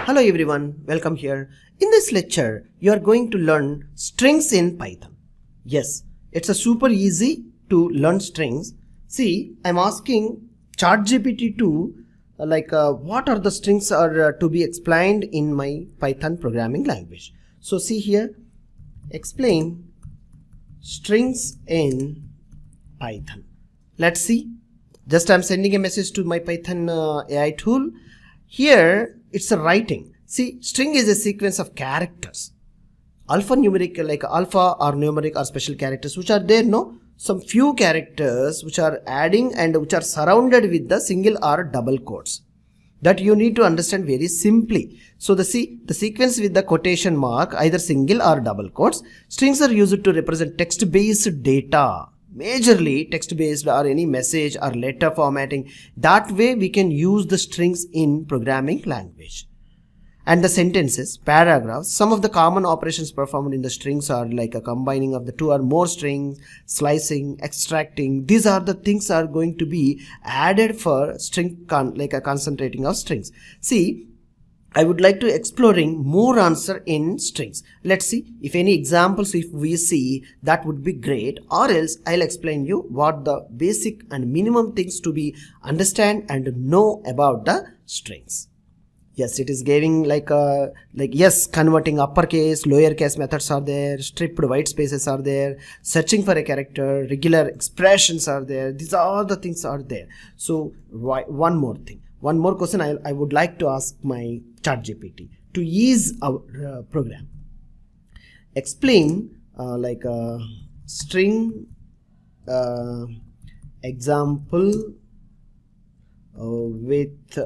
Hello everyone, welcome here. In this lecture, you are going to learn strings in Python. Yes, it's a super easy to learn strings. See, I'm asking ChatGPT to what are the strings are to be explained in my Python programming language. So see here, explain strings in Python. Let's see. Just I'm sending a message to my Python AI tool. Here it's a writing. See, string is a sequence of characters. Alphanumeric, like alpha or numeric or special characters which are there, no? Some few characters which are adding and which are surrounded with the single or double quotes. That you need to understand very simply. So the sequence with the quotation mark, either single or double quotes. Strings are used to represent text-based data. Majorly text-based or any message or letter formatting. That way we can use the strings in programming language. And the sentences, paragraphs, some of the common operations performed in the strings are like a combining of the two or more strings, slicing, extracting. These are the things are going to be added for string concentrating of strings. See, I would like to exploring more answer in strings. Let's see if any examples if we see, that would be great, or else I'll explain you what the basic and minimum things to be understand and know about the strings. Yes, it is giving converting uppercase, lowercase methods are there, stripped white spaces are there, searching for a character, regular expressions are there. These are all the things are there. So one more thing. One more question I would like to ask my ChatGPT to ease our program. Explain string example with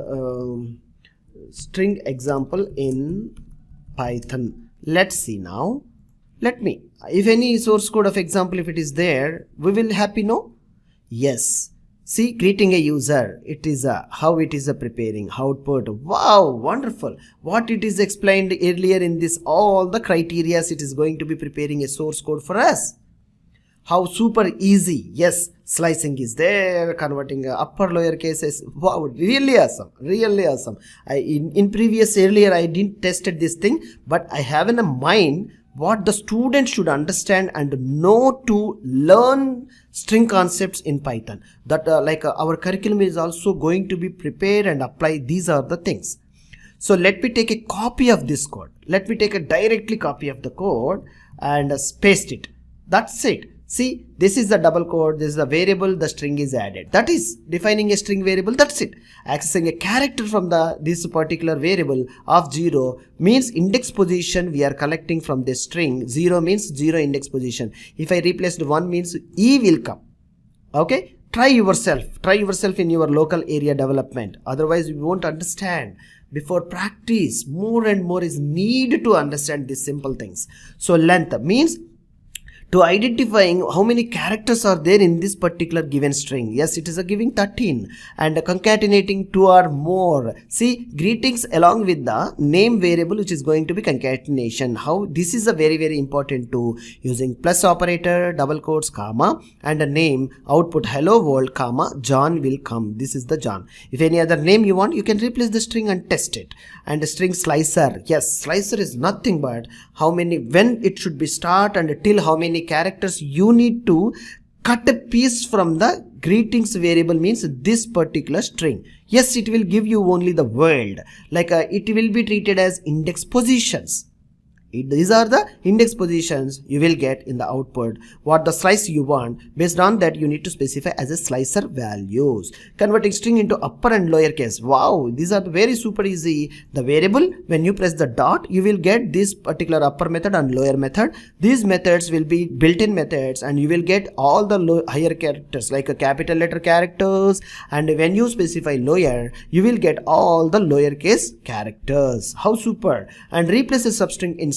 string example in Python. Let's see now. If any source code of example, if it is there, we will happy no? Yes. See, greeting a user, it is how it is preparing output. Wow, wonderful. What it is explained earlier in this, all the criteria it is going to be preparing a source code for us. How super easy. Yes, slicing is there, converting upper lower cases. Wow, really awesome, really awesome. In previous earlier I didn't tested this thing, but I have in a mind what the student should understand and know to learn string concepts in Python. That our curriculum is also going to be prepared and apply. These are the things. So let me take a copy of this code. Let me take a directly copy of the code and paste it. That's it. See, this is the double quote, this is the variable, the string is added. That is defining a string variable, that's it. Accessing a character from this particular variable of 0 means index position we are collecting from this string. 0 means 0 index position. If I replaced 1 means E will come. Okay? Try yourself in your local area development. Otherwise you won't understand. Before practice, more and more is needed to understand these simple things. So length means to identifying how many characters are there in this particular given string. Yes, it is a giving 13 and concatenating 2 or more. See, greetings along with the name variable which is going to be concatenation. How this is a very, very important too. Using plus operator, double quotes, comma and a name, output hello world, comma, John will come. This is the John. If any other name you want, you can replace the string and test it. And the string slicer. Yes, slicer is nothing but how many, when it should be start and till how many characters you need to cut a piece from the greetings variable means this particular string. Yes, it will give you only the world. It will be treated as index positions. These are the index positions you will get in the output. What the slice you want, based on that you need to specify as a slicer values. Converting string into upper and lower case. Wow, these are very super easy. The variable, when you press the dot, you will get this particular upper method and lower method. These methods will be built-in methods and you will get all the higher characters like a capital letter characters, and when you specify lower, you will get all the lowercase characters. How super. And replace a substring in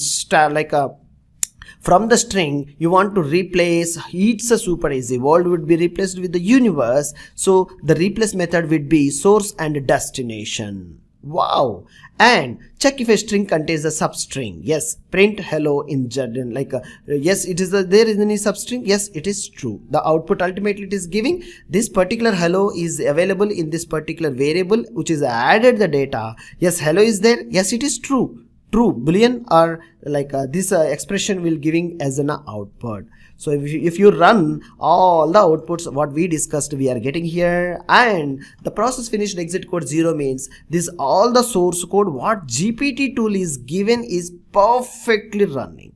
from the string you want to replace. It's a super easy. World would be replaced with the universe, so the replace method would be source and destination. Wow. And check if a string contains a substring. Yes, print hello in general, like yes, it is there is any substring. Yes, it is true. The output ultimately it is giving this particular hello is available in this particular variable which is added the data. Yes, hello is there. Yes, it is true. True boolean, or like this expression will giving as an output. So if you run all the outputs what we discussed, we are getting here, and the process finished exit code 0 means this all the source code what GPT tool is given is perfectly running.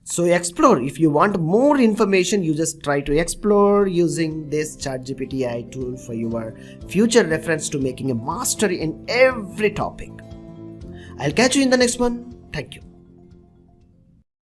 So explore. If you want more information, you just try to explore using this ChatGPT AI tool for your future reference to making a mastery in every topic. I'll catch you in the next one. Thank you.